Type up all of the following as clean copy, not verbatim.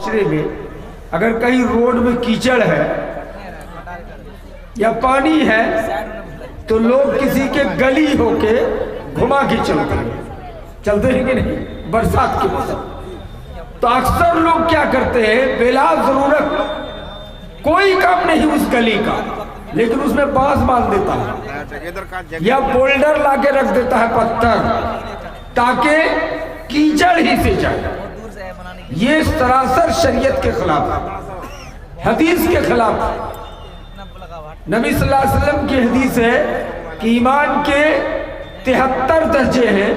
معاشرے میں اگر کہیں روڈ میں کیچڑ ہے یا پانی ہے تو لوگ کسی کے گلی ہو کے گھما کے چلتے ہیں کہ نہیں برسات کے موسم. تو اکثر لوگ کیا کرتے ہیں بلا ضرورت کوئی کام نہیں اس گلی کا لیکن اس میں بانس باندھ دیتا ہے یا بولڈر لا کے رکھ دیتا ہے پتھر تاکہ کیچڑ ہی سے جائے. یہ سراسر شریعت کے خلاف ہے, حدیث کے خلاف ہے. نبی صلی اللہ علیہ وسلم کی حدیث ہے کہ ایمان کے 73 درجے ہیں,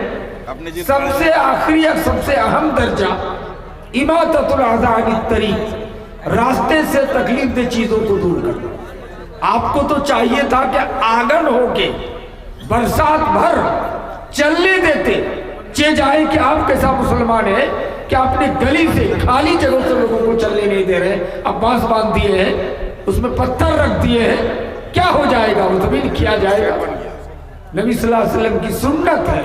سب سے آخری اور سب سے اہم درجہ اماطۃ الاذی عن الطریق, راستے سے تکلیف دہ چیزوں کو دور کرنا. آپ کو تو چاہیے تھا کہ آنگن ہو کے برسات بھر چلنے دیتے, چہ جائے کہ آپ کیسا مسلمان ہے کہ اپنے گلی سے خالی جگہوں سے لوگوں کو چلنے نہیں دے رہے, اب بانس باندھ دیے ہیں, اس میں پتھر رکھ دیے ہیں, کیا ہو جائے گا, وہ زمین کیا جائے گا. نبی صلی اللہ علیہ وسلم کی سنت ہے,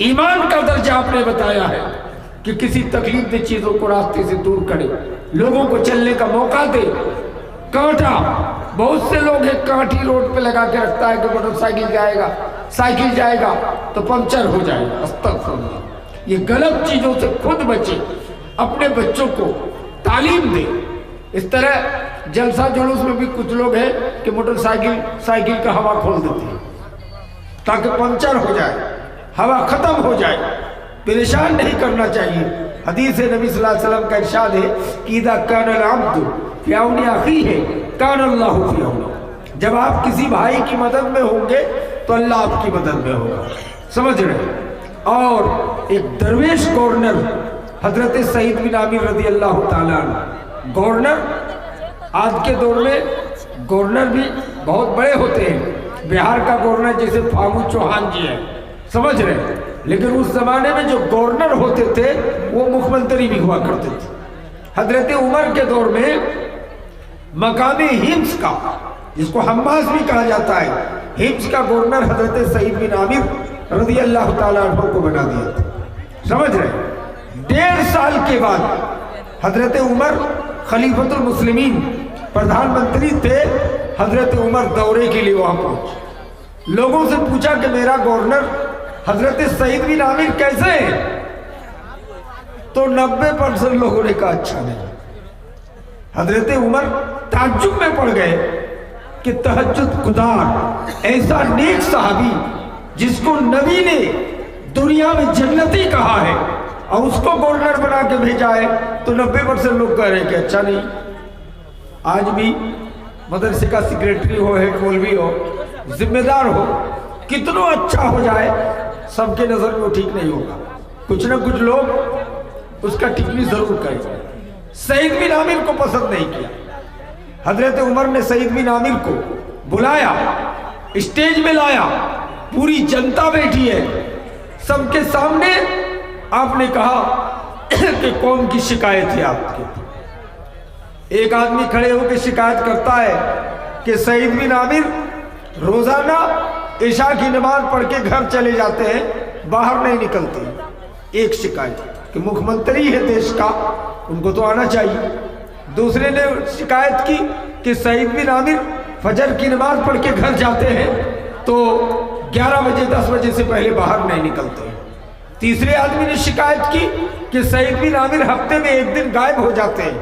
ایمان کا درجہ آپ نے بتایا ہے کہ کسی تکلیف دہ چیزوں کو راستے سے دور کرے, لوگوں کو چلنے کا موقع دے. کانٹا, بہت سے لوگ ہیں کانٹی روڈ پہ لگا کے رکھتا ہے کہ موٹر سائیکل جائے گا, سائیکل جائے گا تو پنچر ہو جائے گا. استغفر اللہ. یہ غلط چیزوں سے خود بچے, اپنے بچوں کو تعلیم دے. اس طرح جلسہ جلوس میں بھی کچھ لوگ ہیں کہ موٹر سائیکل کا ہوا کھول دیتے ہیں تاکہ پنچر ہو جائے, ہوا ختم ہو جائے. پریشان نہیں کرنا چاہیے. حدیث نبی صلی اللہ علیہ وسلم کا ارشاد ہے کہ اذا کان العبد فی عون اخیہ کان اللہ فی عونہ, جب آپ کسی بھائی کی مدد میں ہوں گے تو اللہ آپ کی مدد میں ہوگا. سمجھ رہے. اور ایک درویش گورنر حضرت سعید بن عامر رضی اللہ تعالیٰ عنہ, گورنر آج کے دور میں گورنر بھی بہت بڑے ہوتے ہیں. بہار کا گورنر جیسے پھاگو چوہان جی ہے, سمجھ رہے, لیکن اس زمانے میں جو گورنر ہوتے تھے وہ مکھمنتری بھی ہوا کرتے تھے. حضرت عمر کے دور میں مقام ہمس کا, جس کو حماس بھی کہا جاتا ہے, ہمس کا گورنر حضرت سعید بن عامر رضی اللہ تعالیٰ عنہ کو بنا دیا تھا. سمجھ رہے. 1.5 سال کے بعد حضرت عمر خلیفۃ المسلمین پردھان منتری تھے, حضرت عمر دورے کے لیے وہاں پہنچے. لوگوں سے پوچھا کہ میرا گورنر حضرت سعید بن عامر کیسے ہیں, تو 90% لوگوں نے کہا اچھا نہیں. حضرت عمر تعجب میں پڑ گئے کہ تہجد گزار ایسا نیک صحابی جس کو نبی نے دنیا میں جنتی کہا ہے اور اس کو گورنر بنا کے بھیجا ہے, تو 90% لوگ کہہ رہے ہیں کہ اچھا نہیں. آج بھی مدرسے کا سیکریٹری ہو, ہیڈ مولوی ہو, ذمہ دار ہو, کتنا اچھا ہو جائے سب کے نظر میں وہ ٹھیک نہیں ہوگا. کچھ نہ کچھ لوگ اس کا ٹکلی ضرور کریں. سعید بن عامر کو پسند نہیں کیا. حضرت عمر نے سعید بن عامر کو بلایا, اسٹیج میں لایا, پوری جنتا بیٹھی ہے, سب کے سامنے آپ نے کہا کہ قوم کی شکایت ہے آپ کے. ایک آدمی کھڑے ہو کے شکایت کرتا ہے کہ سعید بن عامر روزانہ عشاء کی نماز پڑھ کے گھر چلے جاتے ہیں, باہر نہیں نکلتے. ایک شکایت کہ مکھ منتری ہے دیش کا, ان کو تو آنا چاہیے. دوسرے نے شکایت کی کہ سعید بن عامر فجر کی نماز پڑھ کے گھر جاتے ہیں تو 11 بجے 10 بجے سے پہلے باہر نہیں نکلتے. تیسرے آدمی نے شکایت کی کہ سعید بن عامر ہفتے میں ایک دن غائب ہو جاتے ہیں,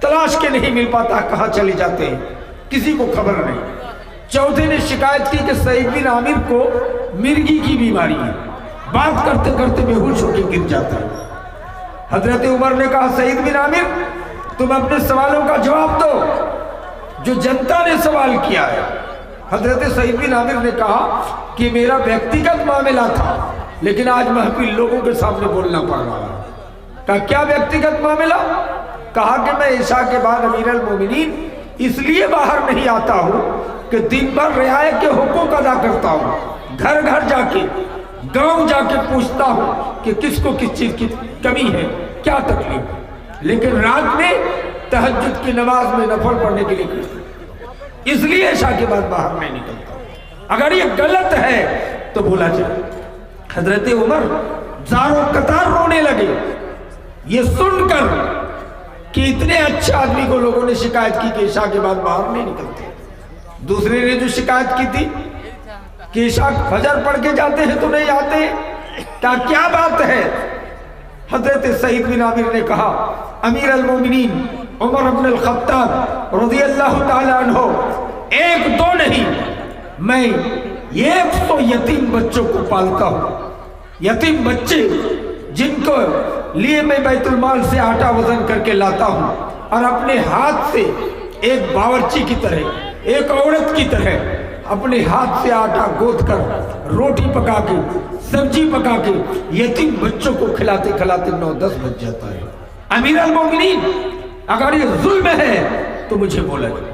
تلاش کے نہیں مل پاتا کہاں چلے جاتے ہیں, کسی کو خبر نہیں. چوتھے نے شکایت کی کہ سعید بن عامر کو مرگی کی بیماری ہے, بات کرتے کرتے بے ہوش ہو کے گر جاتا ہے. حضرت عمر نے کہا سعید بن عامر تم اپنے سوالوں کا جواب دو جو جنتا نے سوال کیا ہے. حضرت سعید بن عامر نے کہا کہ میرا ویکتیگت معاملہ تھا لیکن آج محفل لوگوں کے سامنے بولنا پڑ رہا ہے. کہا کیا ویکتیگت معاملہ؟ کہا کہ میں عشاء کے بعد امیر المومنین اس لیے باہر نہیں آتا ہوں کہ دن بھر رعایت کے حقوق ادا کرتا ہوں, گھر گھر جا کے گاؤں جا کے پوچھتا ہوں کہ کس کو کس چیز کی کمی ہے, کیا تکلیف ہے, لیکن رات میں تہجد کی نماز میں نفل پڑھنے کے لیے اس لیے عشاء کے بعد باہر نہیں نکلتا. اگر یہ غلط ہے تو بولا جائے. حضرت عمر زاروں قطار رونے لگے. یہ سن کر اچھے آدمی کو لوگوں نے شکایت کی کہ عشاء کے بعد باہر نہیں نکلتے. دوسرے نے جو شکایت کی تھی کہ عشاء فجر پڑھ کے جاتے ہیں تو نہیں آتے، کیا بات ہے؟ حضرت سعید بن عامر نے کہا امیر المومنین عمر بن الخطاب رضی اللہ تعالی عنہ ایک دو نہیں، میں 100 یتیم بچوں کو پالتا ہوں. یتیم بچے جن کو لیے میں بیت المال سے آٹا وزن کر کے لاتا ہوں اور اپنے ہاتھ سے ایک باورچی کی طرح، ایک عورت کی طرح اپنے ہاتھ سے آٹا گوندھ کر روٹی پکا کے سبزی پکا کے یتیم بچوں کو کھلاتے کھلاتے 9-10 بج جاتا ہے. امیر المومنین اگر یہ ظلم ہے تو مجھے بولا جائے.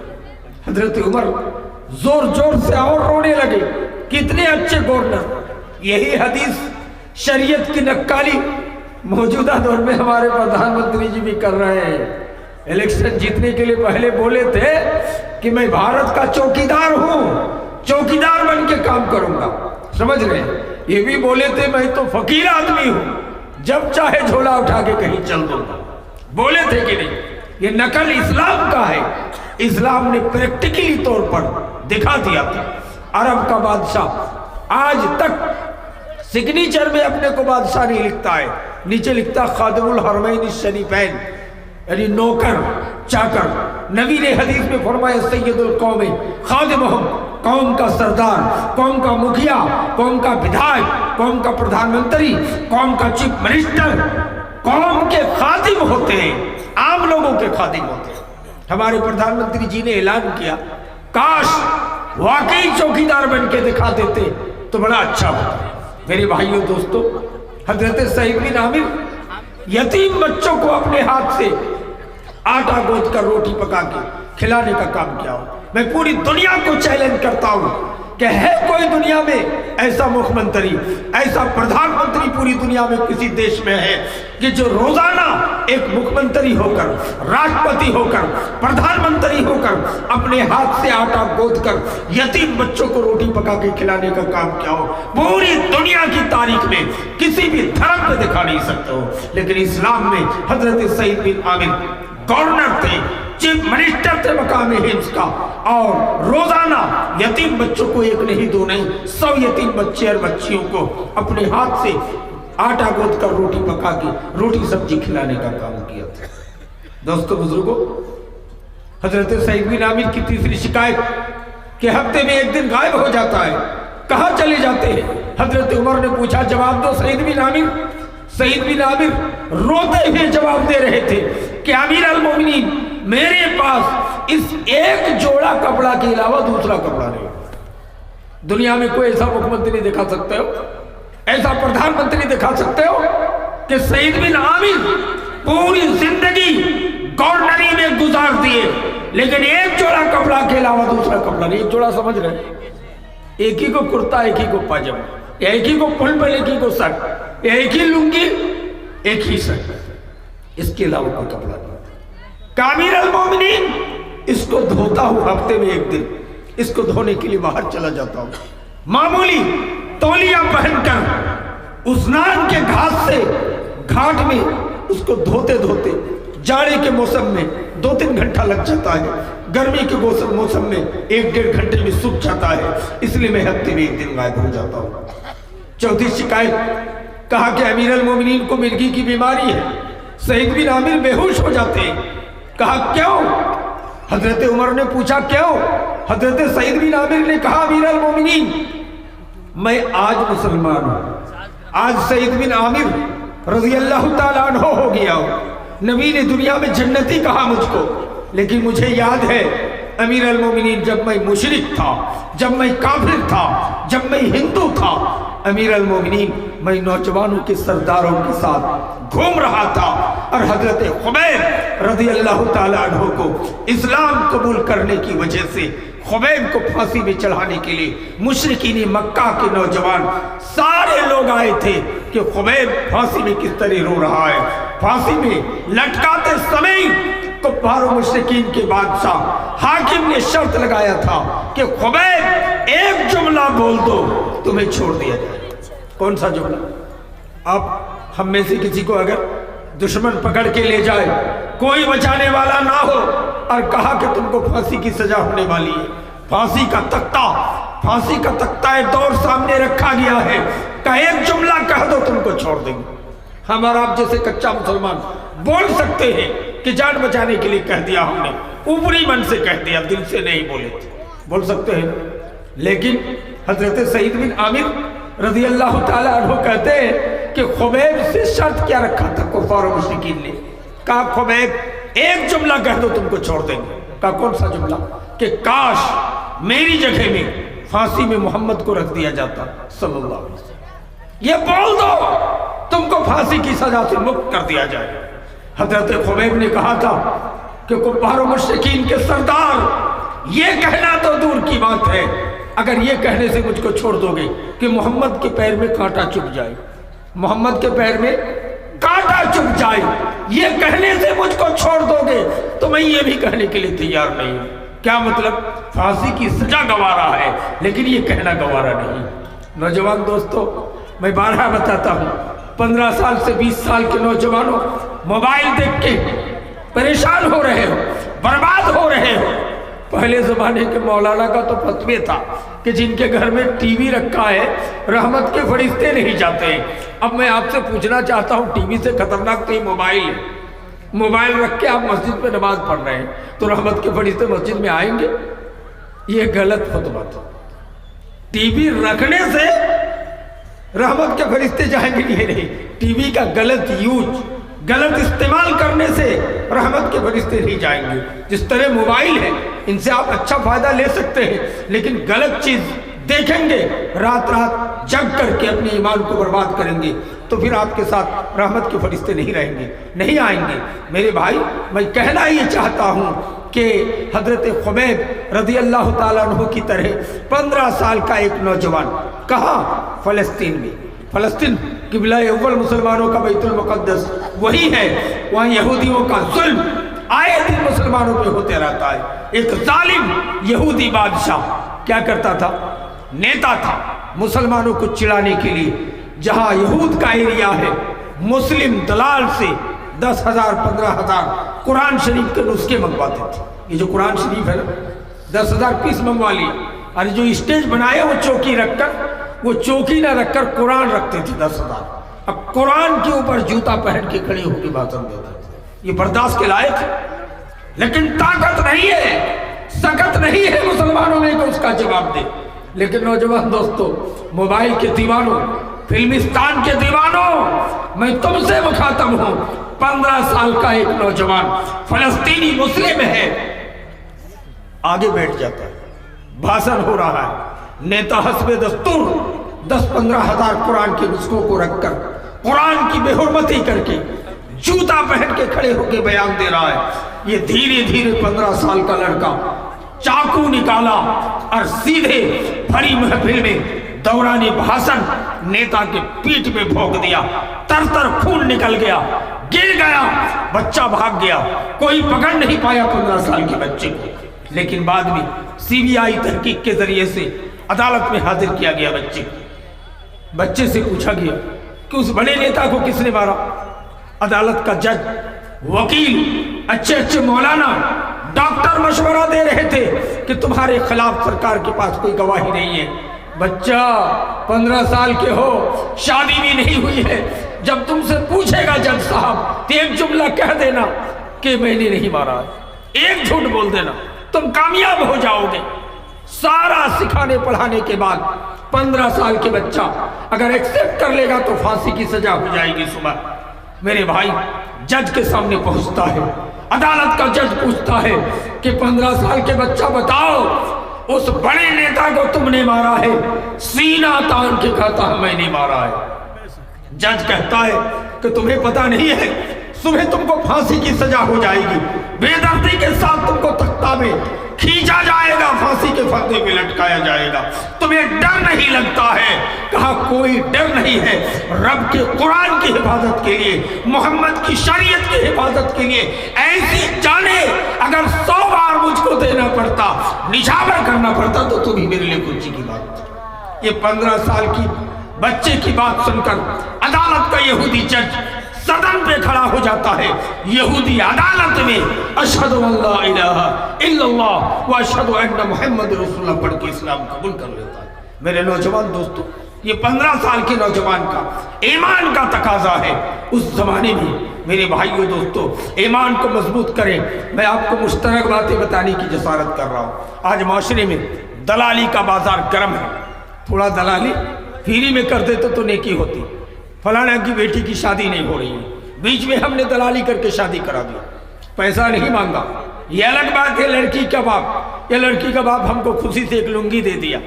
حضرت عمر زور زور سے اور رونے لگے. کتنے اچھے گورنر. یہی حدیث شریعت کی نقالی موجودہ دور میں ہمارے پردھان منتری جی بھی کر رہے ہیں. الیکشن جیتنے کے لیے پہلے بولے تھے کہ میں بھارت کا چوکیدار ہوں، چوکیدار بن کے کام کروں گا. سمجھ رہے ہیں؟ یہ بھی بولے تھے میں تو فقیر آدمی ہوں، جب چاہے جھولا اٹھا کے کہیں چل دوں گا. بولے تھے کہ نہیں؟ یہ نقل اسلام کا ہے. اسلام نے پریکٹیکلی طور پر دکھا دیا تھا. عرب کا بادشاہ آج تک سگنیچر میں اپنے کو بادشاہ نہیں لکھتا ہے، نیچے لکھتا خادم الحرمین الشریفین، یعنی نوکر چاکر. نبی نے حدیث میں فرمایا سید القوم خادمہم، قوم کا سردار، قوم کا مکھیا، قوم کا بدھائک، قوم کا پردھان منتری، قوم کا چیف منسٹر قوم کے خادم ہوتے ہیں، عام لوگوں کے خادم ہوتے ہیں. ہمارے پردھان منتری جی نے اعلان کیا کاش واقعی چوکیدار بن کے دکھا دیتے تو بڑا اچھا ہوتا. میرے بھائیوں دوستو، حضرت سعید بن عامر یتیم بچوں کو اپنے ہاتھ سے آٹا گوندھ کر روٹی پکا کے کھلانے کا کام کیا ہو. میں پوری دنیا کو چیلنج کرتا ہوں کہ ہے کوئی دنیا میں ایسا مکھ منتری، ایسا پردھان منتری پوری دنیا میں کسی دیش میں ہے کہ جو روزانہ ایک مکھ منتری ہو کر، راشٹرپتی ہو کر، پردھان منتری ہو کر اپنے ہاتھ سے آٹا گوندھ کر یتیم بچوں کو روٹی پکا کے کھلانے کا کام کیا ہو؟ پوری دنیا کی تاریخ میں کسی بھی دھرم پہ دکھا نہیں سکتے ہو. لیکن اسلام میں حضرت سعید بن عامر گورنر تھے، چیف منسٹر تھے مقام ہندس کا، اور روزانہ یتیم بچوں کو ایک نہیں دو نہیں 100 یتیم بچے اور بچیوں کو اپنے ہاتھ سے آٹا گوندھ کر روٹی پکا کے روٹی سبزی کھلانے کا کام کیا تھا. دوستو بزرگوں، حضرت سعید بن عامر کی تیسری شکایت کہ ہفتے میں ایک دن غائب ہو جاتا ہے. کہاں چلے جاتے ہیں؟ حضرت عمر نے پوچھا جواب دو سعید بن عامر. سعید بن عامر روتے ہوئے جواب دے رہے تھے کہ امیر المومنین میرے پاس اس ایک جوڑا کپڑا کے علاوہ دوسرا کپڑا نہیں. دنیا میں کوئی ایسا مکھ منتری دکھا سکتے ہو، ایسا پردھان منتری دکھا سکتے ہو کہ سعید بن عامر پوری زندگی گورنری میں گزار دیے لیکن ایک جوڑا کپڑا کے علاوہ دوسرا کپڑا نہیں؟ ایک جوڑا سمجھ رہے ہیں؟ ایک ہی کو کرتا، ایک ہی کو پاجامہ، ایک ہی کو پل پل، ایک ہی کو شرٹ، ایک ہی لنگی، ایک ہی شرٹ، اس کے علاوہ کوئی کپڑا نہیں. امیر المومنین اس کو دھوتا ہوں ہفتے میں ایک دن، اس کو دھونے کے لیے باہر چلا جاتا ہوں. معمولی تولیہ پہن کر اسنان کے گھاٹ سے گھاٹ میں اس کو دھوتے دھوتے جاڑے کے موسم میں 2-3 گھنٹہ لگ جاتا ہے، گرمی کے موسم میں 1-1.5 گھنٹے میں سوکھ جاتا ہے. اس لیے میں ہفتے میں ایک دن غائب ہو جاتا ہوں. چوتھی شکایت، کہا کہ امیر المومنین کو مرگی کی بیماری ہے. سعید بن عامر بے ہوش ہو جاتے ہیں. کہا کیوں؟ حضرت عمر نے پوچھا کیوں؟ حضرت سعید بن عامر نے کہا امیر المومنین میں آج مسلمان ہوں. آج سعید بن عامر رضی اللہ تعالیٰ عنہ ہو گیا ہوں. نبی نے دنیا میں جنتی کہا مجھ کو، لیکن مجھے یاد ہے امیر المومنین جب میں مشرک تھا، جب میں کافر تھا، جب میں ہندو تھا، امیر المومنین میں نوجوانوں کے سرداروں کے ساتھ گھوم رہا تھا اور حضرت خبیب رضی اللہ تعالیٰ عنہ کو اسلام قبول کرنے کی وجہ سے خبیب کو پھانسی میں چڑھانے کے لیے مشرکین مکہ کے نوجوان سارے لوگ آئے تھے کہ خبیب پھانسی میں کس طرح رو رہا ہے. پھانسی میں لٹکاتے سمے کفار و مشرکین کے بادشاہ حاکم نے شرط لگایا تھا کہ خبیب ایک جملہ بول دو تمہیں چھوڑ دیا جائے. کون سا جملہ؟ اب ہم میں سے کسی کو اگر دشمن پکڑ کے لے جائے कोई बचाने वाला ना हो, और कहा कि तुमको फांसी की सजा होने वाली है। फांसी का तख्ता दौर सामने रखा गया है, का एक जुमला कह दो तुमको छोड़ देंगे। हम और आप जैसे कच्चा मुसलमान बोल सकते हैं कि जान बचाने के लिए कह दिया हमने, ऊपरी मन से कह दिया, दिल से नहीं बोले थे, बोल सकते हैं। लेकिन हजरत सईद बिन आमिर रज़ी अल्लाह ताला अन्हु कहते हैं कि खुबैब से शर्त क्या रखा था कुफार और मुशरिकीन ने, कहा खुबैब एक जुमला कह दो तुमको छोड़ देंगे। कहा कौन सा जुमला? कि काश मेरी जगह में फांसी में मोहम्मद को रख दिया जाता सल्लल्लाहु अलैहि वसल्लम, ये बोल दो तुमको फांसी की सजा से मुक्त कर दिया जाए। हजरत खुबैब ने कहा था कि कुफार और मुशरिकीन के सरदार, ये कहना तो दूर की बात है, अगर ये कहने से मुझको छोड़ दोगे कि मोहम्मद के पैर में कांटा चुभ जाए, मोहम्मद के पैर में कांटा चुभ जाए, ये कहने से मुझको छोड़ दोगे तो मैं ये भी कहने के लिए तैयार नहीं हूं। क्या मतलब? फांसी की सजा गवारा है, लेकिन ये कहना गवारा नहीं। नौजवान दोस्तों, मैं बारहा बताता हूं, 15 साल से 20 साल के नौजवानों, मोबाइल देख के परेशान हो रहे हो, बर्बाद हो रहे हो। पहले जमाने के मौलाना का तो फतवे था कि जिनके घर में टीवी रखा है रहमत के फरिश्ते नहीं जाते हैं। अब मैं आपसे पूछना चाहता हूँ, टीवी से खतरनाक तो ये मोबाइल है। मोबाइल रख के आप मस्जिद में नमाज पढ़ रहे हैं तो रहमत के फरिश्ते मस्जिद में आएंगे? ये गलत फतवा था। टीवी रखने से रहमत के फरिश्ते जाएंगे नहीं, टीवी का गलत यूज, गलत इस्तेमाल करने से रहमत के फरिश्ते नहीं जाएंगे। जिस तरह मोबाइल है, इनसे आप अच्छा फायदा ले सकते हैं, लेकिन गलत चीज देखेंगे, रात रात जग करके अपने ईमान को बर्बाद करेंगे, तो फिर आपके साथ रहमत के फरिश्ते नहीं रहेंगे, नहीं आएंगे। मेरे भाई, मैं कहना ये चाहता हूँ कि हजरत खुबैब रज़ी अल्लाह ताला अन्हु की तरह 15 साल का एक नौजवान, कहाँ? फलस्तीन में। फलस्तीन क़िबला अव्वल मुसलमानों का बैतुल मुक़द्दस वही है, वहाँ यहूदियों का जुल्म आए दिन मुसलमानों पे होते रहता है। एक जालिम यहूदी बादशाह क्या करता था? नेता था मुसलमानों को चिढ़ाने के लिए। जहाँ यहूद का एरिया है, मुस्लिम दलाल से 10,000 15,000 कुरान शरीफ के नुस्खे मंगवाते थे। ये जो कुरान शरीफ है ना, 10,000 पीस मंगवा लिए, और जो स्टेज बनाए वो चौकी रखकर, वो चौकी ना रखकर कुरान रखते थे 10,000। अब कुरान के ऊपर जूता पहन के खड़े होकर भाषण देते थे। ये बर्दाश्त के लायक है, लेकिन ताकत नहीं है, सकत नहीं है मुसलमानों में कि उसका जवाब दे। लेकिन नौजवान दोस्तों, मोबाइल के दीवानों, फिल्मिस्तान के दीवानों, मैं तुमसे मुखातब हूं। 15 साल का एक नौजवान फलस्तीनी मुस्लिम है, आगे बैठ जाता है, भाषण हो रहा है, नेता हस्बे दस्तूर 10-15 हजार कुरान के नुस्खों को रखकर, कुरान की बेहुरमती करके, जूता पहन के खड़े होकर बयान दे रहा है। ये धीरे धीरे 15 साल का लड़का चाकू निकाला और सीधे भरी महफिल में दौरानी भाषण नेता के पीठ में भोंक दिया। तर खून निकल गया, गिर गया, बच्चा भाग गया। कोई पकड़ नहीं पाया 15 साल के बच्चे को, लेकिन बाद में सीबीआई तहकीक के जरिए से अदालत में हाजिर किया गया बच्चे को। बच्चे से पूछा गया कि उस बड़े नेता को किसने मारा। अदालत का जज, वकील, अच्छे मौलाना, डॉक्टर मशवरा दे रहे थे कि तुम्हारे खिलाफ सरकार के पास कोई गवाही नहीं है। बच्चा 15 साल के हो, शादी भी नहीं हुई है, जब तुमसे पूछेगा जज साहब तो एक जुमला कह देना कि मैंने नहीं मारा है, एक झूठ बोल देना, तुम कामयाब हो जाओगे। सारा सिखाने पढ़ाने के बाद 15 साल के बच्चा अगर एक्सेप्ट कर लेगा तो फांसी की सजा हो जाएगी सुबह। मेरे भाई, जज के सामने पहुंचता है, अदालत का जज पूछता है कि 15 साल के बच्चा बताओ, उस बड़े नेता को तुमने मारा है? सीना तान के कहता है मैंने मारा है। जज कहता है कि तुम्हें पता नहीं है, सुबह तुमको फांसी की सजा हो जाएगी, बेदर्दी के साथ तुमको तख्ता में खींचा जाएगा, फांसी के फंदे में लटकाया जाएगा। तुम्हें डर नहीं लगता है? कहा कोई डर नहीं है। रब के कुरान की हिफाजत के लिए, मोहम्मद की शरीयत की हिफाजत के लिए ऐसी जाने अगर 100 बार मुझको देना पड़ता, निछावर करना पड़ता, तो तुम्हें मेरे लिए खुशी की बात। ये 15 साल की बच्चे की बात सुनकर अदालत का यहूदी जज सदन पे खड़ा हो जाता है, यहूदी अदालत में अशहदु अल्ला इलाहा इल्लल्लाह व अशहदु अन्ना मुहम्मद रसूलुल्लाह पढ़ के इस्लाम कबूल कर लेता है। मेरे नौजवान दोस्तों, ये 15 साल के नौजवान का ईमान का तकाजा है। उस जमाने में मेरे भाइयों दोस्तों, ईमान को मजबूत करें। मैं आपको मुश्तरक बातें बताने की जसारत कर रहा हूँ। आज माशरे में दलाली का बाजार गर्म है। थोड़ा दलाली फ्री में कर देते तो नेकी होती। फलाना की बेटी की शादी नहीं हो रही है, बीच में हमने दलाली करके शादी करा दिया, पैसा नहीं मांगा। ये अलग बात है, लड़की का बाप या लड़की का बाप हमको खुशी से एक लुंगी दे दिया,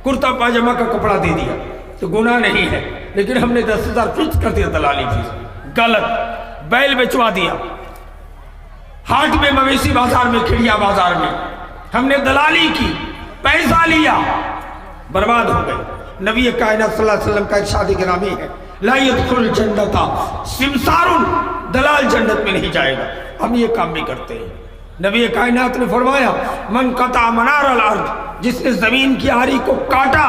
कुर्ता पाजामा का कपड़ा दे दिया तो गुनाह नहीं है, लेकिन हमने 10,000 फिक्स कर दिया दलाली फीस। गलत। बैल बेचवा दिया, हाट में, मवेशी बाजार में, खिड़िया बाजार में हमने दलाली की, पैसा लिया, बर्बाद हो गए। नबी कायनात सल्लल्लाहु अलैहि वसल्लम का इरशाद गिरामी है, ला यदखुल जन्नता सिमसारुन, दलाल जन्नत में नहीं जाएगा। हम ये काम भी करते हैं। नबी कायनात ने फरमाया, मन कता मनार अल अर्द, जिसने जमीन की आरी को काटा,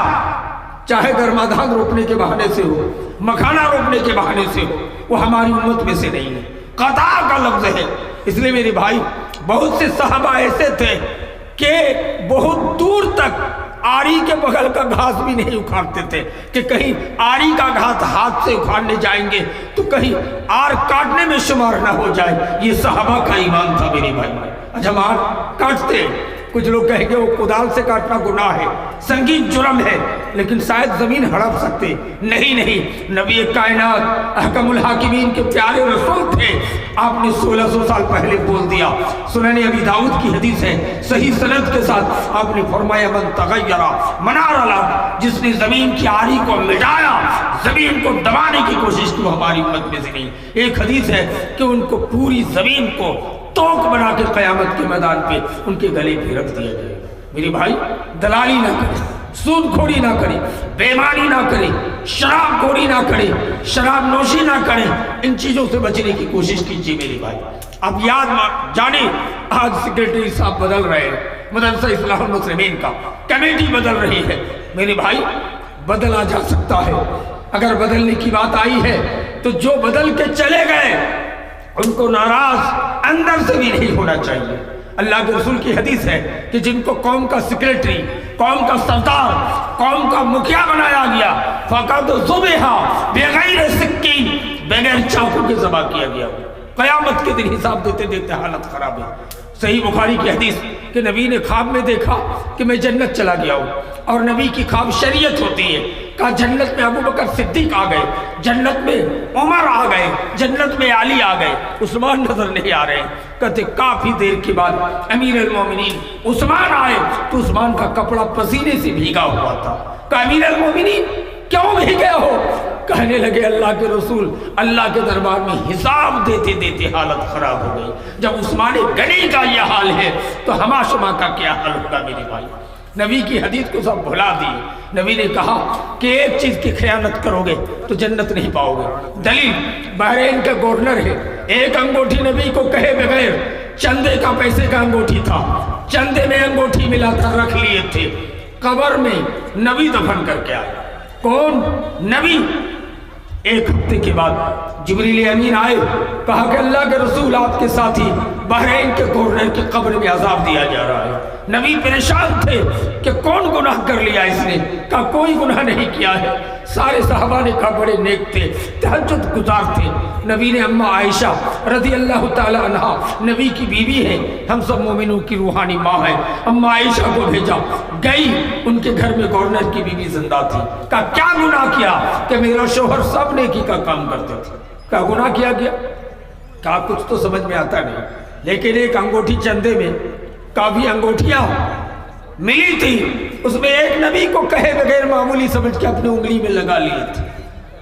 चाहे गर्माधान रोपने के बहाने से हो, मखाना रोपने के बहाने से हो, वो हमारी उम्मत में से नहीं है। कता का लफ्ज है। इसलिए मेरे भाई, बहुत से सहाबा ऐसे थे कि बहुत दूर तक आरी के बगल का घास भी नहीं उखाड़ते थे कि कहीं आरी का घास हाथ से उखाड़ने जाएंगे तो कहीं आर काटने में शुमार ना हो जाए। ये सहाबा का ईमान था मेरे भाई। अच्छा, हम आर काटते, कुछ लोग कहेंगे वो कुदाल से काटना गुनाह है, संगीन जुर्म है, लेकिन शायद जमीन हड़प सकते। नहीं नहीं, नबी कायनात अहकमुल हाकिमीन के प्यारे रसूल थे। आपने 1600 साल पहले बोल दिया। सुनन अबी दाऊद की हदीस है, सही सनद के साथ आपने फरमाया, मन तगय्यरा मनार अल अर्द, जिसने जमीन की आरी को मिटाया, जमीन को दबाने की कोशिश की, वो हमारी उम्मत में से नहीं। एक हदीस है कि उनको पूरी जमीन को तोक बना के क़यामत के मैदान पे उनके गले पे रख दिया जाएगा। मेरे भाई, दलाली ना करें, सूदखोरी ना करें, बेईमानी ना करें, शराबखोरी ना करें, शराब नोशी ना करें। इन चीज़ों से बचने की कोशिश कीजिए मेरे भाई। अब याद जाने, आज सेक्रेटरी साहब बदल रहे हैं, मदरसा इस्लाहुल मुस्लिमीन का कमेटी बदल रही है। मेरे भाई, बदला जा सकता है। अगर बदलने की बात आई है तो जो बदल के चले गए उनको नाराज अंदर से भी नहीं होना चाहिए। अल्लाह के रसूल की हदीस है कि जिनको कौम का सेक्रेटरी, कौम का सरदार, कौम का मुखिया बनाया गया, फकद ज़ुबिहा बगैर सिक्कीन, बगैर चाकू के ज़बा किया गया। क़यामत के दिन हिसाब देते देते हालत खराब है। सही बुखारी की हदीस कि नबी ने ख्वाब में देखा कि मैं जन्नत चला गया हूँ, और नबी की ख्वाब शरीयत होती है। कहा जन्नत में अबू बकर सिद्दीक आ गए, जन्नत में उमर आ गए, जन्नत में अली आ गए, उस्मान नजर नहीं आ रहे। कहते काफी देर के बाद अमीर अल मोमिनीन उस्मान आए तो उस्मान का कपड़ा पसीने से भीगा हुआ था। कहा अमीर अल मोमिनीन क्यों भीगे हो? कहने लगे अल्लाह के रसूल, अल्लाह के दरबार में हिसाब देते देते हालत खराब हो गई। जब उस्मान गनी का यह हाल है तो हमाशमा का क्या हाल होगा मेरे भाई। नबी की हदीस को सब भुला दिए। नबी ने कहा कि एक चीज की खयानत करोगे तो जन्नत नहीं पाओगे। दलील, बहरीन का गवर्नर है, एक अंगूठी नबी को कहे बगैर, चंदे का पैसे का अंगूठी था, चंदे में अंगूठी मिला था, रख लिए थे, कब्र में नबी दफन करके आए। कौन? नबी। एक हफ्ते के बाद जिब्रील अमीन आए, कहा कि अल्लाह के रसूल आपके साथी बहरीन के गवर्नर की कब्र में अजाब दिया जा रहा है। नबी परेशान थे कि कौन गुनाह कर लिया इसने? कहा कोई गुनाह नहीं किया है। सारे सहाबा ने कहा बड़े नेक थे, तहज्जुद गुजार थे। नबी ने अम्मा आयशा रज़ी अल्लाह ताला अन्हा, नबी की बीवी है, हम सब मोमिनों की रूहानी माँ है, अम्मा आयशा को भेजा। गई, उनके घर में गवर्नर की बीवी जिंदा थी। कहा क्या गुनाह किया? कि मेरा शोहर सब नेकी का काम करते थे। क्या गुनाह किया गया? कहा कुछ तो समझ में आता नहीं, लेकिन एक अंगूठी चंदे में, काफी अंगूठियां मिली थी, उसमें एक नबी को कहे बगैर मामूली समझ के अपनी उंगली में लगा लिए थे।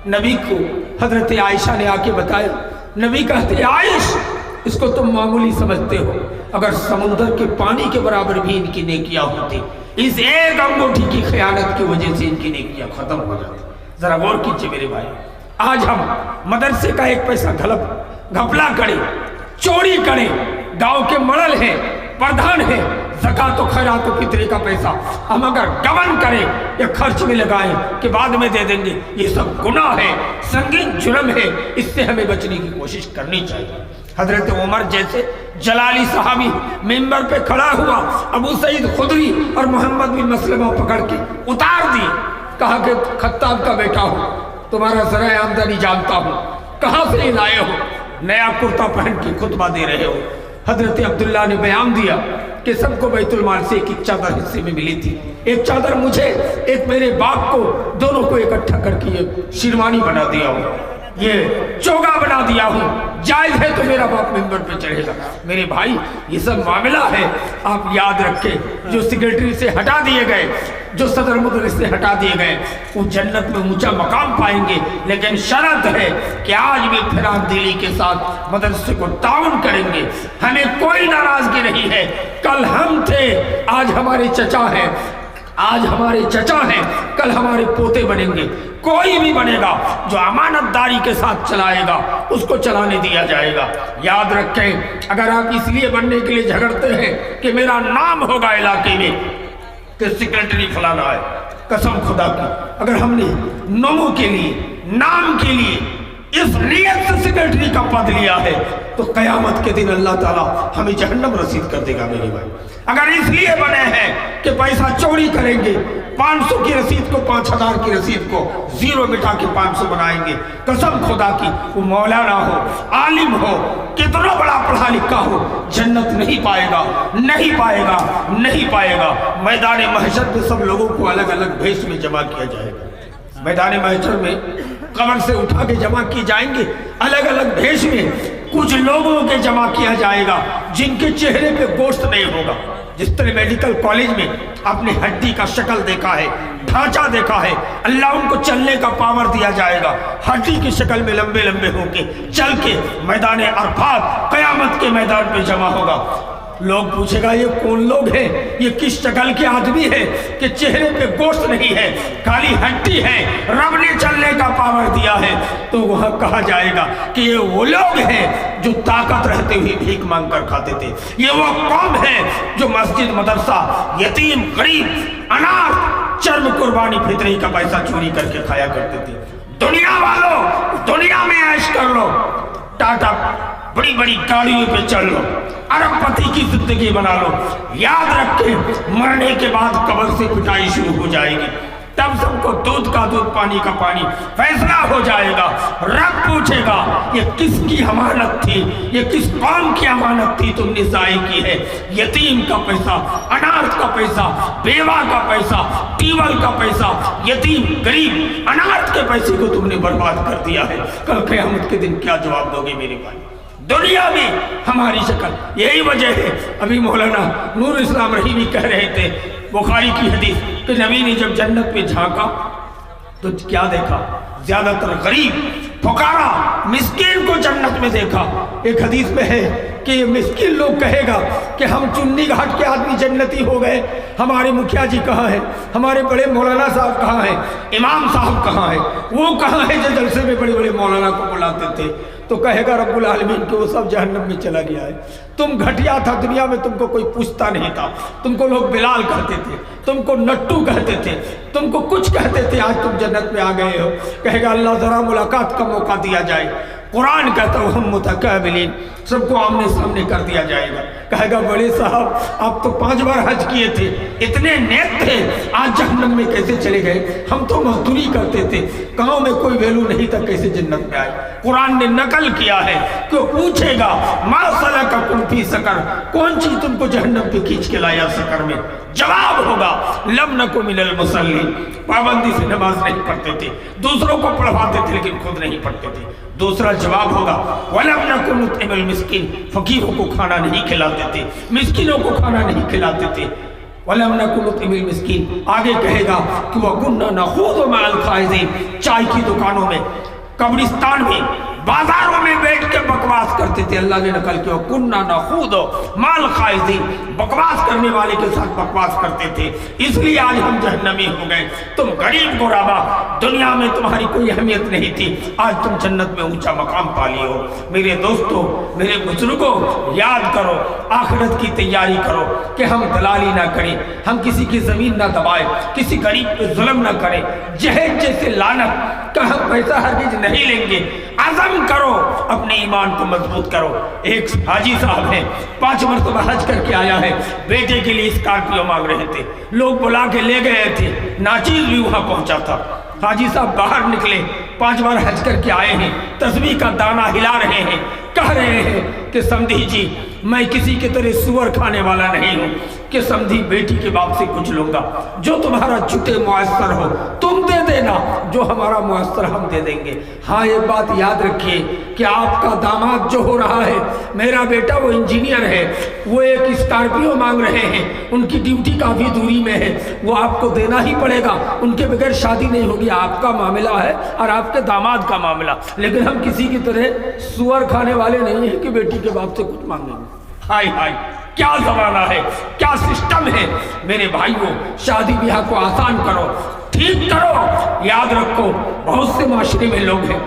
नबी को हजरत आयशा ने आके बताया। नबी कहते आयश, इसको तुम मामूली समझते हो, अगर समुद्र के पानी के बराबर भी इनकी नेकियां होती, इस एक अंगूठी की खयानत की वजह से इनकी नेकियां खत्म हो जाती। जरा गौर कीजिए मेरे भाई, आज हम मदरसे का एक पैसा घपला करें, चोरी करें, गांव के मड़ल हैं, प्रधान हैं, ज़कात और खैरात और फितरे का पैसा हम अगर गबन करें या खर्च में लगाएं कि बाद में दे देंगे, ये सब गुनाह है, संगीन जुर्म है, इससे हमें बचने की कोशिश करनी चाहिए। हजरत उमर जैसे जलाली सहाबी मिंबर पे खड़ा हुआ, अबू सईद खुदरी और मोहम्मद बिन मसलमा पकड़ के उतार दिए, कहा कि खत्ताब का बेटा हो, तुम्हारा ज़राए आमदनी जानता हूँ, कहाँ से लाए हो, नया कुर्ता पहन के खुतबा दे रहे हो। हजरत अब्दुल्ला ने बयान दिया कि सबको बैतुल माल से एक चादर हिस्से में मिली थी, एक चादर मुझे, एक मेरे बाप को, दोनों को इकट्ठा करके ये शेरवानी बना दिया हूँ, ये चोगा बना दिया हूँ, जायज है तो मेरा बाप मिंबर पे चढ़ेगा। मेरे भाई ये सब मामला है, आप याद रखें, जो सेक्रेटरी से हटा दिए गए, जो सदर मुदर्रिस से हटा दिए गए, वो जन्नत में ऊंचा मकाम पाएंगे, लेकिन शर्त है कि आज भी फिराक दिली के साथ मदरसे को ताउन करेंगे, हमें कोई नाराजगी नहीं है। कल हम थे, आज हमारे चचा हैं, आज हमारे चचा हैं, कल हमारे पोते बनेंगे, कोई भी बनेगा जो अमानतदारी के साथ चलाएगा उसको चलाने दिया जाएगा। याद रखें, अगर आप इसलिए बनने के लिए झगड़ते हैं कि मेरा नाम होगा इलाके में कि सेक्रेटरी फलाना है, कसम खुदा की, अगर हमने नमो के लिए, नाम के लिए इस नियत से सेक्रेटरी का पद लिया है तो कयामत के दिन अल्लाह ताला हमें जहन्नम रसीद कर देगा। मेरे भाई, अगर इसलिए बने हैं कि पैसा चोरी करेंगे, 500 की रसीद को 5000 की रसीद को जीरो मिटा के 500 बनाएंगे, कसम खुदा की, वो मौलाना हो, आलिम हो, कितना बड़ा पढ़ा लिखा हो, जन्नत नहीं पाएगा, नहीं पाएगा, नहीं पाएगा। मैदान महशर में सब लोगों को अलग अलग भेष में जमा किया जाएगा। मैदान महशर में कब्र से उठा के जमा किए जाएंगे अलग अलग भेष में। कुछ लोगों के जमा किया जाएगा जिनके चेहरे पे गोश्त नहीं होगा। जिस तरह मेडिकल कॉलेज में आपने हड्डी का शक्ल देखा है, ढांचा देखा है, अल्लाह उनको चलने का पावर दिया जाएगा, हड्डी की शक्ल में लंबे लंबे होके चल के मैदान अरफात कयामत के मैदान पे जमा होगा। लोग पूछेगा ये कौन लोग हैं, ये किस शक्ल के आदमी है कि चेहरे पे गोश्त नहीं है, खाली हड्डी है, रब ने चलने का पावर दिया है। तो वह कहा जाएगा कि ये वो लोग हैं जो ताकत रहते हुए भीख मांग कर खाते थे, ये वो कौम है जो मस्जिद, मदरसा, यतीम, गरीब, अनाथ, चर्म कुर्बानी, फितरे का पैसा चोरी करके खाया करते थे। दुनिया वालों, दुनिया में ऐश कर लो, टाटा बड़ी बड़ी गाड़ियों पे चल लो, अरबपति की जिंदगी बना लो। याद रखें, मरने के बाद कब्र से पिटाई शुरू हो जाएगी, तब सबको दूध का दूध, पानी का पानी, फैसला हो जाएगा। रब पूछेगा ये किसकी अमानत थी, ये किस कौम की अमानत थी तुमने ज़ाय की है। यतीम का पैसा, अनाथ का पैसा, बेवा का पैसा, टीवल का पैसा, यतीम, गरीब, अनाथ के पैसे को तुमने बर्बाद कर दिया है। कल क़यामत के दिन क्या जवाब दोगे मेरे भाई? दुनिया में हमारी शक्ल, यही वजह है। अभी मौलाना नूर इस्लाम रहीमी कह रहे थे, बुखारी की हदीस, कि नबी ने जब जन्नत में झांका तो क्या देखा? ज्यादातर गरीब, फुकारा, मिस्कीन को जन्नत में देखा। एक हदीस में है कि मिस्कीन लोग कहेगा कि हम चुन्नी घाट के आदमी जन्नती हो गए, हमारे मुखिया जी कहाँ हैं, हमारे बड़े मौलाना साहब कहाँ हैं, इमाम साहब कहाँ हैं, वो कहाँ हैं जो जलसे में बड़े बड़े मौलाना को बुलाते थे। तो कहेगा रब्बुल आलमीन कि वो सब जहन्नम में चला गया है। तुम घटिया था, दुनिया में तुमको कोई पूछता नहीं था, तुमको लोग बिलाल कहते थे, तुमको नट्टू कहते थे, तुमको कुछ कहते थे, आज तुम जन्नत में आ गए हो। कहेगा अल्लाह ज़रा मुलाकात का मौका दिया जाए। कुरान कहता है हम मुतक़ाबिलीन, सबको आमने सामने कर दिया जाएगा। कहेगा बड़े साहब आप तो 5 बार हज किए थे, इतने नेक थे, आज जहन्नम में कैसे चले गए? हम तो मजदूरी करते थे, गांव में कोई वैल्यू नहीं था, कैसे जन्नत में आए? कुरान ने नकल किया है कि पूछेगा मा सलककुम फी सकर, कौन चीज तुमको जहन्नम पे खींच के लाया सकर में? जवाब होगा लम नकु मिनल मुसल्लीन, पाबंदी से नमाज नहीं पढ़ते थे, दूसरों को पढ़वाते थे लेकिन खुद नहीं पढ़ते थे। दूसरा जवाब होगा वलम नकु नुतइमुल मिस्कीन, फकीरों को खाना नहीं खिलाते थे, मिस्किनों को खाना नहीं खिलाते थे। वलम नकु नुतइमुल मिस्कीन, आगे कहेगा कि वकुन्ना नखूदु मअल खाइज़ीन, चाय की दुकानों में, कब्रिस्तान में बाजारों में बैठ के बकवास करते थे। अल्लाह ने नकल किया, कुन्ना नखूद माल खाइज़ीन, बकवास करने वाले के साथ बकवास करते थे, इसलिए आज हम जहन्नमी हो गए। तुम गरीब गुराबा, दुनिया में तुम्हारी कोई अहमियत नहीं थी, आज तुम जन्नत में ऊंचा मकाम पा लिए हो। मेरे दोस्तों, मेरे बुजुर्गों, याद करो, आखिरत की तैयारी करो कि हम दलाली ना करें, हम किसी की जमीन ना दबाएं, किसी गरीब पे जुल्म ना करें, जहेज जैसे लानत का हम पैसा हरगिज नहीं लेंगे। आज़म करो, अपने ईमान को मजबूत करो। एक हाजी साहब हैं, 5 मरतबा हज करके आया है, बेटे के लिए स्कॉर्पियो मांग रहे थे, लोग बुला के ले गए थे, नाचीज भी वहां पहुंचा था। हाजी साहब बाहर निकले, 5 बार हज करके आए हैं, तस्बीह का दाना हिला रहे हैं, कह रहे हैं कि समधी जी मैं किसी के तरह सुअर खाने वाला नहीं हूँ कि समधी बेटी के बाप से कुछ लूंगा, जो तुम्हारा छुटे मुयस्सर हो तुम दे देना, जो हमारा मुयस्सर हम दे देंगे। हाँ, ये बात याद रखिए कि आपका दामाद जो हो रहा है, मेरा बेटा वो इंजीनियर है, वो एक स्कॉर्पियो मांग रहे हैं, उनकी ड्यूटी काफ़ी दूरी में है, वो आपको देना ही पड़ेगा, उनके बगैर शादी नहीं होगी। आपका मामला है और आपके दामाद का मामला, लेकिन हम किसी की तरह सुअर खाने वाले नहीं हैं कि बेटी के बाप से कुछ मांगेंगे। हाय हाय, क्या जमाना है, क्या सिस्टम है। मेरे भाइयों, शादी ब्याह को आसान करो, ठीक करो। याद रखो, बहुत से माशरे में लोग हैं,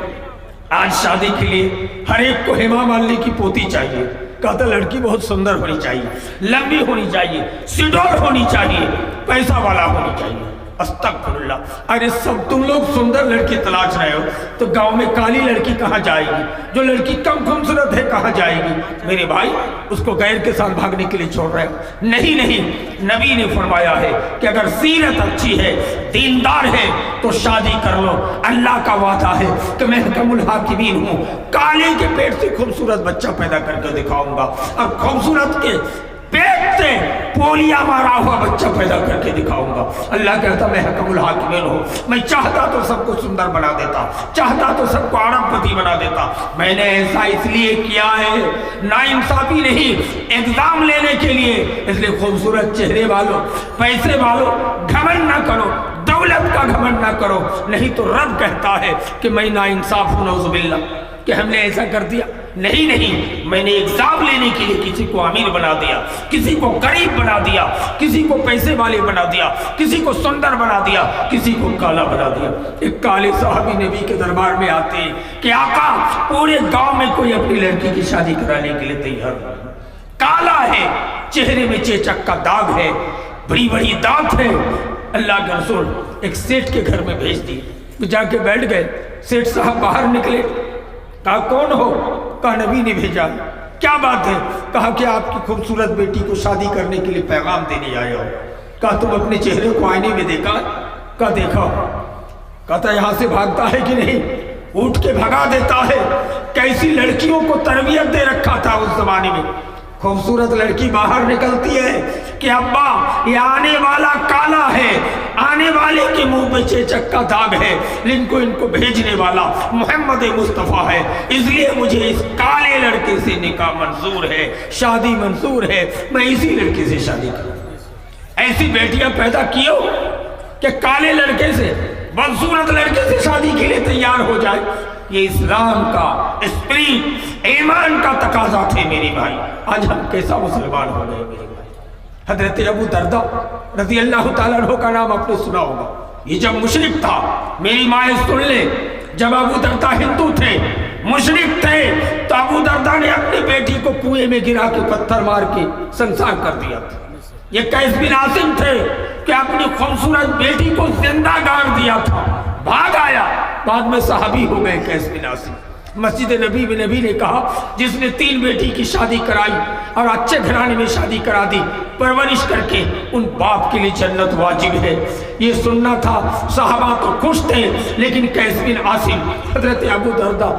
आज शादी के लिए हर एक को हेमा मालिनी की पोती चाहिए, कहता लड़की बहुत सुंदर होनी चाहिए, लंबी होनी चाहिए, सिडोल होनी चाहिए, पैसा वाला होनी चाहिए। अस्तगफिरुल्लाह, अरे सब तुम लोग सुंदर लड़की तलाश रहे हो तो गांव में काली लड़की कहाँ जाएगी, जो लड़की कम खूबसूरत है कहाँ जाएगी। मेरे भाई, उसको गैर के साथ भागने के लिए छोड़ रहे हो। नहीं नहीं, नबी ने फरमाया है कि अगर सीरत अच्छी है, दीनदार है तो शादी कर लो। अल्लाह का वादा है कि मैं हुक्मुल हाकिमीन हूँ, काले के पेट से खूबसूरत बच्चा पैदा करके दिखाऊंगा और खूबसूरत के पेट से पोलिया मारा हुआ बच्चा पैदा करके दिखाऊंगा। अल्लाह कहता मैं हुक्मुल हाकिमीन हूँ, मैं चाहता तो सबको सुंदर बना देता, चाहता तो सबको अरबपति बना देता। मैंने ऐसा इसलिए किया है, नाइंसाफी नहीं, एग्जाम लेने के लिए। इसलिए खूबसूरत चेहरे वालों, पैसे वालों, घमंड ना करो, दौलत का घमंड ना करो, नहीं तो रब कहता है कि मैं नाइंसाफ हूँ, नौजुबिल्लाह, कि हमने ऐसा कर दिया। नहीं नहीं, मैंने एग्जाम लेने के लिए किसी को अमीर बना दिया, किसी को गरीब बना दिया, किसी को पैसे वाले बना दिया, किसी को सुंदर बना दिया, किसी को काला बना दिया। एक काले साहबी नबी के दरबार में आते हैं कि आका, पूरे गांव में कोई अपनी लड़की की शादी कराने के लिए तैयार नहीं, काला है, चेहरे में चेचक का दाग है, बड़ी बड़ी दांत है। अल्लाह के रसूल एक सेठ के घर में भेज दिए, जाके बैठ गए। सेठ साहब बाहर निकले, कहा कौन हो? कहा नबी ने भेजा। क्या बात है? कहा कि आपकी खूबसूरत बेटी को शादी करने के लिए पैगाम देने आया हो। कहा तुम अपने चेहरे को आईने में देखा? कहा देखा। कहता यहाँ से भागता है कि नहीं? उठ के भगा देता है। कैसी लड़कियों को तरबियत दे रखा था उस जमाने में। खूबसूरत लड़की बाहर निकलती है कि अब्बा ये आने वाला काला है, आने वाले के मुंह पे चेचक का दाग है, लेकिन इनको भेजने वाला मोहम्मद मुस्तफ़ा है, इसलिए मुझे इस काले लड़के से निकाह मंजूर है, शादी मंजूर है, मैं इसी लड़के से शादी करूँ। ऐसी बेटियां पैदा कियो कि काले लड़के से, बदसूरत लड़के से शादी के लिए तैयार हो जाए। ये इस्लाम का स्पिरिट, ईमान का तकाजा थे मेरे भाई। आज हम कैसा मुसलमान हो गए मेरे भाई। हजरत अबू दरदा रज़ी अल्लाह ताला अन्हु का नाम आपने सुना होगा। ये जब मुशरिक था, मेरी माए सुन ले, जब अबू दरदा हिंदू थे, मुशरिक थे, तो अबू दरदा ने अपनी बेटी को कुएं में गिरा के पत्थर मार के संसार कर दिया था। ये कैस बिन आसिम थे कि अपनी खूबसूरत बेटी को जिंदा गाड़ दिया था, भाग आया, बाद में सहाबी हो गए कैस बिन आसिम। मस्जिद नबी में नबी ने कहा जिसने 3 बेटी की शादी कराई और अच्छे घराने में शादी करा दी, परवरिश करके, उन बाप के लिए जन्नत वाजिब है। ये सुनना था, सहाबा तो खुश थे, लेकिन कैस बिन आसिम, हजरत अबू दरदा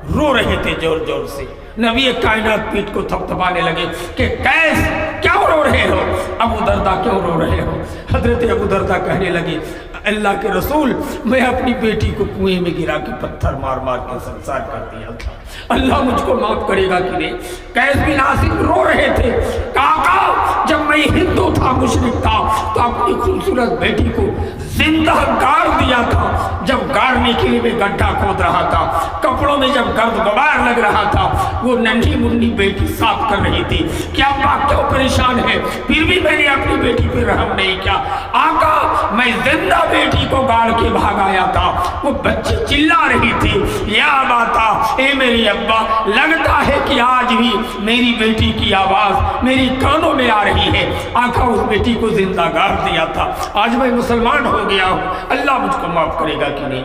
रो रहे थे जोर जोर से। नबी कायनात पीठ को थपथपाने लगे कि कैस क्यों रो रहे हो, अबू दरदा क्यों रो रहे हो। हजरत अबू दरदा कहने लगे अल्लाह के रसूल, मैं अपनी बेटी को कुएं में गिरा के पत्थर मार मार के संसार कर दिया था, अल्लाह मुझको माफ करेगा कि नहीं। कैस बिन आसिम रो रहे थे, काका जब मैं हिंदू था, मुशरिक था, तो अपनी खूबसूरत बेटी को जिंदा गाड़ दिया था, जब गाड़ने के लिए मैं गड्ढा खोद रहा था, कपड़ों में जब गर्द गुबार लग रहा था, वो नन्ही मुन्नी बेटी साफ कर रही थी कि अब्बा क्यों परेशान है, फिर भी मैंने अपनी बेटी पर रहम नहीं किया। आका, मैं जिंदा बेटी को गाड़ के भाग आया था, वो बच्ची चिल्ला रही थी, या बाता ए मेरे अब्बा, लगता है कि आज भी मेरी बेटी की आवाज मेरी कानों में आ रही है। आका, उस बेटी को जिंदा गाड़ दिया था, आज मैं मुसलमान हो गया हूँ, अल्लाह मुझको माफ करेगा कि नहीं।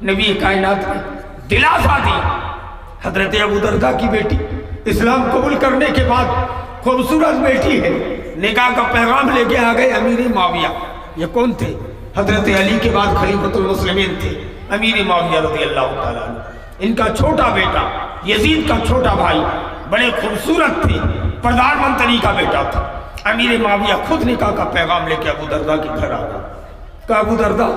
नबी कायनात ने दिलासा दी। हजरत अबू दरदा की बेटी इस्लाम कबूल करने के बाद खूबसूरत बेटी है, निकाह का पैगाम लेके आ गए अमीर माविया। ये कौन थे? हजरत अली के बाद खलीफतुल मुस्लिमीन थे अमीर माविया रज़ियल्लाहु ताला अन्हु। इनका छोटा बेटा यजीद का छोटा भाई बड़े खूबसूरत थे, प्रधानमंत्री का बेटा था। अमीर माविया खुद निकाह का पैगाम लेके अबू दरदा के घर आ गया। कहा, अबू दरदा,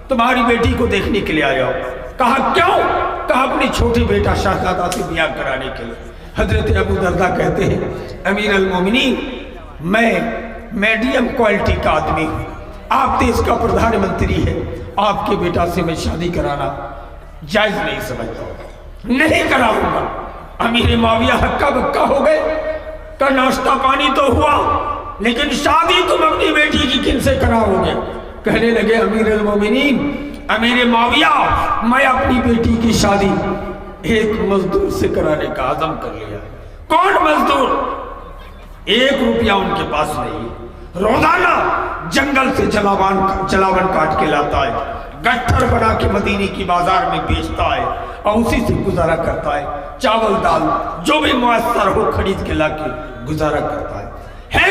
तुम्हारी बेटी को देखने के लिए आया हो। कहा, क्यों? कहा, अपनी छोटी बेटा शहजादा से ब्याह कराने के लिए। हजरत अबू दरदा कहते हैं, अमीर अल मोमिनीन, मैं मीडियम क्वालिटी का आदमी हूँ, आप देश का प्रधानमंत्री है, आपके बेटा से मैं शादी कराना जायज नहीं समझता, नहीं कराऊंगा। अमीर माविया हक्का बक्का हो गए। का नाश्ता पानी तो हुआ, लेकिन शादी तुम अपनी बेटी की किन से कराओगे? कहने लगे, अमीर अल मोमिनीन, अमीर माविया, मैं अपनी बेटी की शादी एक मजदूर से कराने का आज़म कर लिया। कौन मजदूर? 1 रुपया उनके पास नहीं, रोजाना जंगल से जलावन काट के लाता है, गट्ठर बना के मदीने की बाजार में बेचता है और उसी से गुजारा करता है। चावल दाल जो भी मुयस्सर हो खरीद के लाके गुजारा करता है।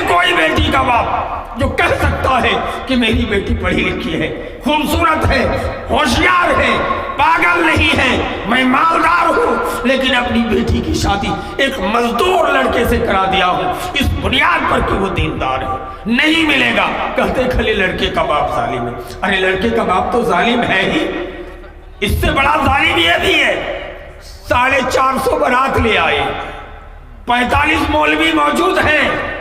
कोई बेटी का बाप जो कह सकता है कि मेरी बेटी पढ़ी लिखी है, खूबसूरत है, होशियार है, पागल नहीं है, मैं मालदार हूँ, लेकिन अपनी बेटी की शादी एक मजदूर लड़के से करा दिया हूँ इस बुनियाद पर कि वो दीनदार है? नहीं मिलेगा। कहते खाली लड़के का बाप जालिम है। अरे लड़के का बाप तो जालिम है ही, इससे बड़ा जालिम ये भी है। 450 बारात ले आए, 45 मौलवी मौजूद हैं,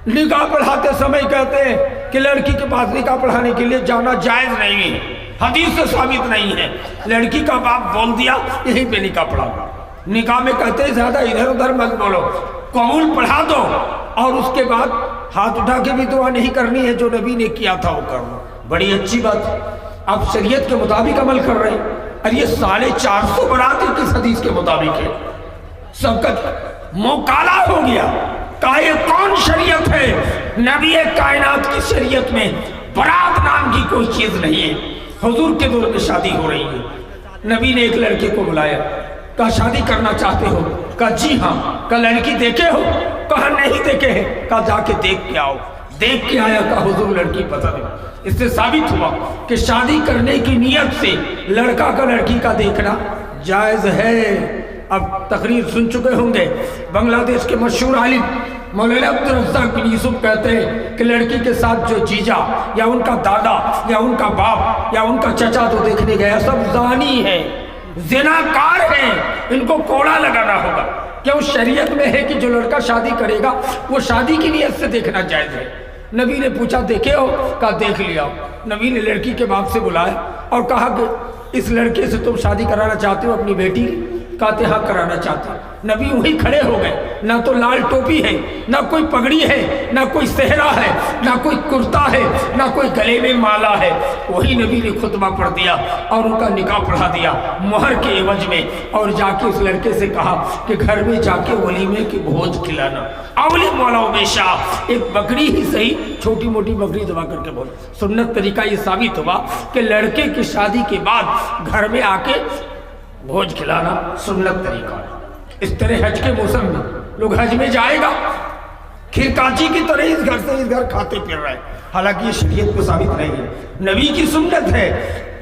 निकाह पढ़ाते समय कहते हैं कि लड़की के पास निकाह पढ़ाने के लिए जाना जायज नहीं है, हदीस से साबित नहीं है। लड़की का बाप बोल दिया यहीं पे निकाह पढ़ाओ। निकाह में कहते हैं ज्यादा इधर उधर मत बोलो, कबूल पढ़ा दो और उसके बाद हाथ उठा के भी दुआ नहीं करनी है, जो नबी ने किया था वो करना। बड़ी अच्छी बात, आप शरीयत के मुताबिक अमल कर रहे हैं। और ये 450 बारात किस हदीस के मुताबिक है? सबका मुंह काला हो गया। कहा, ये कौन शरीयत है? नबी कायनात की शरीयत में बारात नाम की कोई चीज नहीं है। हुजूर के दौर में शादी हो रही है, नबी ने एक लड़के को बुलाया, कहा शादी करना चाहते हो? कहा जी हाँ। कहा लड़की देखे हो? कहा नहीं देखे हैं। कहा जाके देख के आओ। देख के आया, कहा हुजूर लड़की पसंद है। इससे साबित हुआ कि शादी करने की नियत से लड़का का लड़की का देखना जायज है। अब तकरीर सुन चुके होंगे, बांग्लादेश के मशहूर आलिम मौलाना अब्दुल रज़्ज़ाक़ बिन यूसुफ कहते हैं कि लड़की के साथ जो जीजा या उनका दादा या उनका बाप या उनका चचा जो देखने गया सब जानी है, ज़िनाकार हैं, इनको कोड़ा लगाना होगा। क्यों? शरीयत में है कि जो लड़का शादी करेगा वो शादी की नियत से देखना जायज है। नबी ने पूछा देखे हो? कहा देख लिया। नबी ने लड़की के बाप से बुलाया और कहा कि इस लड़के से तुम शादी कराना चाहते हो अपनी बेटी? कहते हाँ कराना चाहते। नबी वहीं खड़े हो गए, ना तो लाल टोपी है, ना कोई पगड़ी है, ना कोई सेहरा है, ना कोई कुर्ता है, ना कोई गले में माला है। वही नबी ने खुतबा पढ़ दिया और उनका निकाह पढ़ा दिया मोहर के एवज में। और जाके उस लड़के से कहा कि घर में जाके वलीमे की भोज खिलाना। अवली मौला हमेशा एक बकरी ही सही, छोटी मोटी बकरी दबा करके बोल। सुन्नत तरीका ये साबित हुआ कि लड़के की शादी के बाद घर में आके भोज खिलाना सुन्नत तरीका है। इस तरह हज के मौसम में लोग हज में जाएगा, खिरकाची की तरह इस घर से इस घर खाते फिर रहे हैं, हालांकि ये शरीयत को साबित नहीं है। नबी की सुन्नत है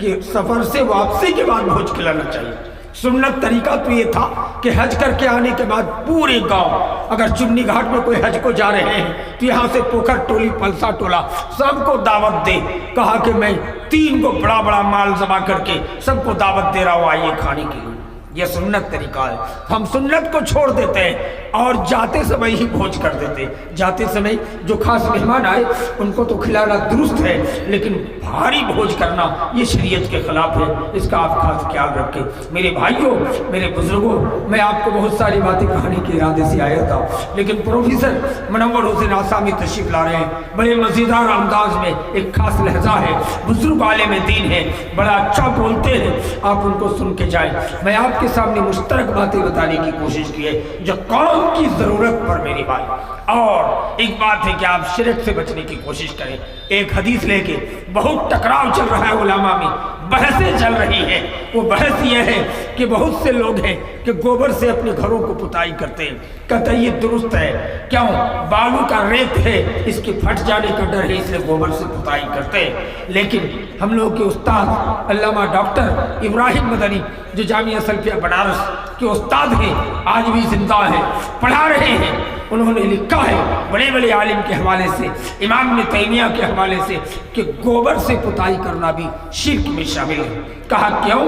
कि सफर से वापसी के बाद भोज खिलाना चाहिए। सुन्नत तरीका तो ये था कि हज करके आने के बाद पूरे गांव, अगर चुन्नी घाट में कोई हज को जा रहे हैं तो यहाँ से पोखर टोली पलसा टोला सबको दावत दे। कहा कि मैं 3 को बड़ा बड़ा माल जमा करके सबको दावत दे रहा हूँ, आइए खाने के लिए। یہ سنت طریقہ ہے. ہم سنت کو چھوڑ دیتے ہیں اور جاتے سمے ہی بھوج کر دیتے. جاتے سمے جو خاص مہمان آئے ان کو تو کھلانا درست ہے، لیکن بھاری بھوج کرنا یہ شریعت کے خلاف ہے. اس کا آپ خاص خیال رکھیں. میرے بھائیوں، میرے بزرگوں، میں آپ کو بہت ساری باتیں کہنے کے ارادے سے آیا تھا، لیکن پروفیسر منور حسین آسامی تشریف لا رہے ہیں. بڑے مزیدار انداز میں ایک خاص لہجہ ہے، بزرگ عالم دین ہے، بڑا اچھا بولتے ہیں. آپ ان کو سن کے جائیں. میں آپ کے سامنے مشترک باتیں بتانے کی کوشش کی ہے جو قوم کی ضرورت پر میری بات. اور ایک بات ہے کہ آپ شرک سے بچنے کی کوشش کریں. ایک حدیث لے کے بہت ٹکراؤ چل رہا ہے علماء میں، بحثیں چل رہی ہیں. وہ بحث یہ ہے کہ بہت سے لوگ ہیں کہ گوبر سے اپنے گھروں کو پتائی کرتے ہیں. کہتا ہے یہ درست ہے، کیوں؟ بالو کا ریت ہے، اس کے پھٹ جانے کا ڈر ہے، اس لیے گوبر سے پتائی کرتے ہیں. لیکن ہم لوگ کے استاد علامہ ڈاکٹر ابراہیم مدنی جو جامعہ سلفیہ بنارس کے استاد ہیں، آج بھی زندہ ہیں، پڑھا رہے ہیں. انہوں نے لکھا ہے بڑے بڑے عالم کے حوالے سے، امام ابن تیمیہ کے حوالے سے، کہ گوبر سے پتائی کرنا بھی شرک میں شامل ہے. کہا کیوں؟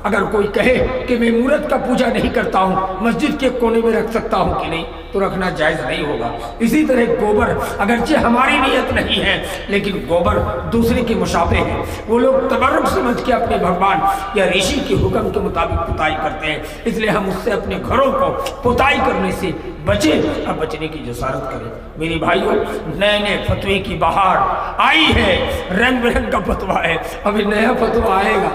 اگر کوئی کہے کہ میں مورت کا پوجا نہیں کرتا ہوں، مسجد کے کونے میں رکھ سکتا ہوں کہ نہیں، تو رکھنا جائز نہیں ہوگا. اسی طرح گوبر اگرچہ ہماری نیت نہیں ہے، لیکن گوبر دوسرے کے مشابہ ہے. وہ لوگ تبرک سمجھ کے اپنے بھگوان یا رشی کے حکم کے مطابق پتائی کرتے ہیں. اس لیے ہم اس سے اپنے گھروں کو پتائی کرنے سے بچیں اور بچنے کی جسارت کریں. میری بھائیوں، نئے نئے فتوے کی بہار آئی ہے، رنگ برنگ کا فتوا ہے. ابھی نیا فتوا آئے گا،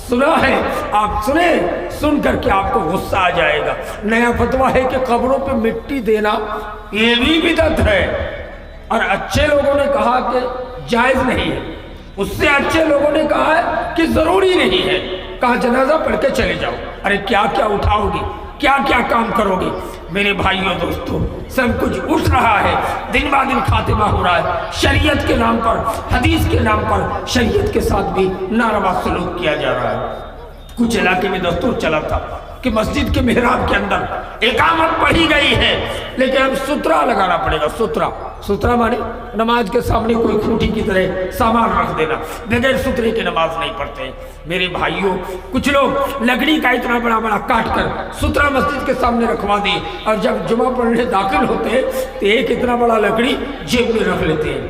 سنا ہے آپ سنیں، سن کر کے آپ کو غصہ آ جائے گا. نیا فتوا ہے کہ قبروں پہ مٹی دینا یہ بھی بدعت ہے. اور اچھے لوگوں نے کہا کہ جائز نہیں ہے، اس سے اچھے لوگوں نے کہا ہے کہ ضروری نہیں ہے. کہا جنازہ پڑھ کے چلے جاؤ. ارے کیا کیا اٹھاؤ گے، کیا کیا کام کرو گے؟ میرے بھائیوں دوستوں، سب کچھ اٹھ رہا ہے، دن با دن خاتمہ ہو رہا ہے. شریعت کے نام پر، حدیث کے نام پر شریعت کے ساتھ بھی ناروا سلوک کیا جا رہا ہے. کچھ علاقے میں دستور چلا تھا کہ مسجد کے محراب کے اندر اقامت پڑھی گئی ہے، لیکن اب سترہ لگانا پڑے گا. سترہ مانے نماز کے سامنے کوئی کھوٹی کی طرح سامان رکھ دینا، بغیر سترے کے نماز نہیں پڑھتے ہیں. میرے بھائیوں، کچھ لوگ لکڑی کا اتنا بڑا بڑا کاٹ کر سترہ مسجد کے سامنے رکھوا دی، اور جب جمعہ پڑھنے داخل ہوتے ہیں تو ایک اتنا بڑا لکڑی جیب میں رکھ لیتے ہیں.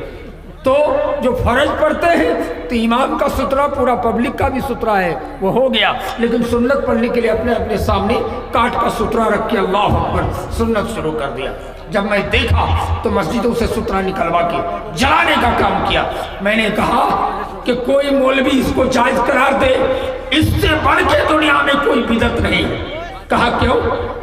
تو جو فرض پڑھتے ہیں تو امام کا سترہ پورا پبلک کا بھی سترہ ہے، وہ ہو گیا. لیکن سنت پڑھنے کے لیے اپنے اپنے سامنے کاٹ کا سترہ رکھ کے اللہ اکبر سنت شروع کر دیا. جب میں دیکھا تو مسجدوں سے سترہ نکلوا کے جلانے کا کام کیا. میں نے کہا کہ کوئی مولوی اس کو جائز قرار دے، اس سے بڑھ کے دنیا میں کوئی بدعت نہیں. کہا کیوں؟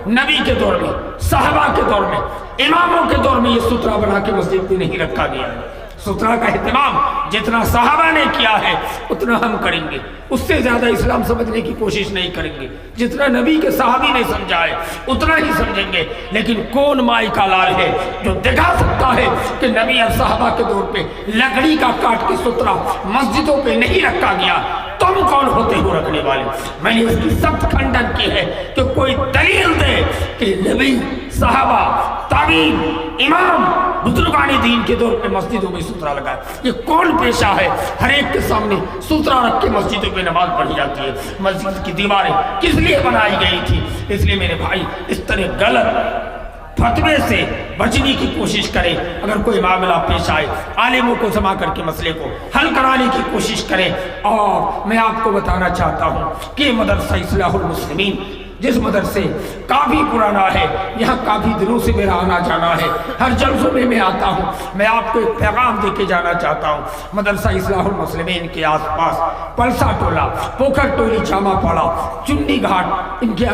نبی کے دور میں، صحابہ کے دور میں، اماموں کے دور میں یہ سترہ بنا کے مسجد میں نہیں رکھا گیا ہے. سترہ کا اہتمام جتنا صحابہ نے کیا ہے اتنا ہم کریں گے، اس سے زیادہ اسلام سمجھنے کی کوشش نہیں کریں گے. جتنا نبی کے صحابی نے سمجھا ہے اتنا ہی سمجھیں گے. لیکن کون مائی کا لال ہے جو دکھا سکتا ہے کہ نبی اور صحابہ کے دور پہ لکڑی کا کاٹ کے سترہ مسجدوں پہ نہیں رکھا گیا؟ تم کون ہوتے ہو رکھنے والے؟ میں نے اس کی سخت کھنڈن کی ہے کہ کوئی دلیل دے کہ نبی، صحابہ، تابعین، امام، بزرگان دین کے دور پہ مسجدوں میں سترہ لگا. یہ کون پیشہ ہے؟ ہر ایک کے سامنے سترہ رکھ کے مسجدوں پہ نماز پڑھی جاتی ہے. مسجد کی دیواریں کس لیے بنائی گئی تھی؟ اس لیے میرے بھائی اس طرح غلط فتوے سے بچنے کی کوشش کریں. اگر کوئی معاملہ پیش آئے عالموں کو جمع کر کے مسئلے کو حل کرانے کی کوشش کریں. اور میں آپ کو بتانا چاہتا ہوں کہ مدرسہ اصلاح المسلمین جس مدرسے کافی پرانا ہے، یہاں کافی دنوں سے میرا آنا جانا ہے، ہر جلسوں میں میں آتا ہوں. میں آپ کو ایک پیغام دے کے جانا چاہتا ہوں. مدرسہ اصلاح المسلمین کے آس پاس پلسا ٹولہ، پوکھر ٹولی، جامع پاڑا، چنی گھاٹ، ان کے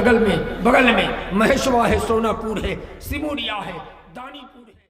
بغل میں مہیشوا ہے، سونا پور ہے، سموریا ہے، دانی پور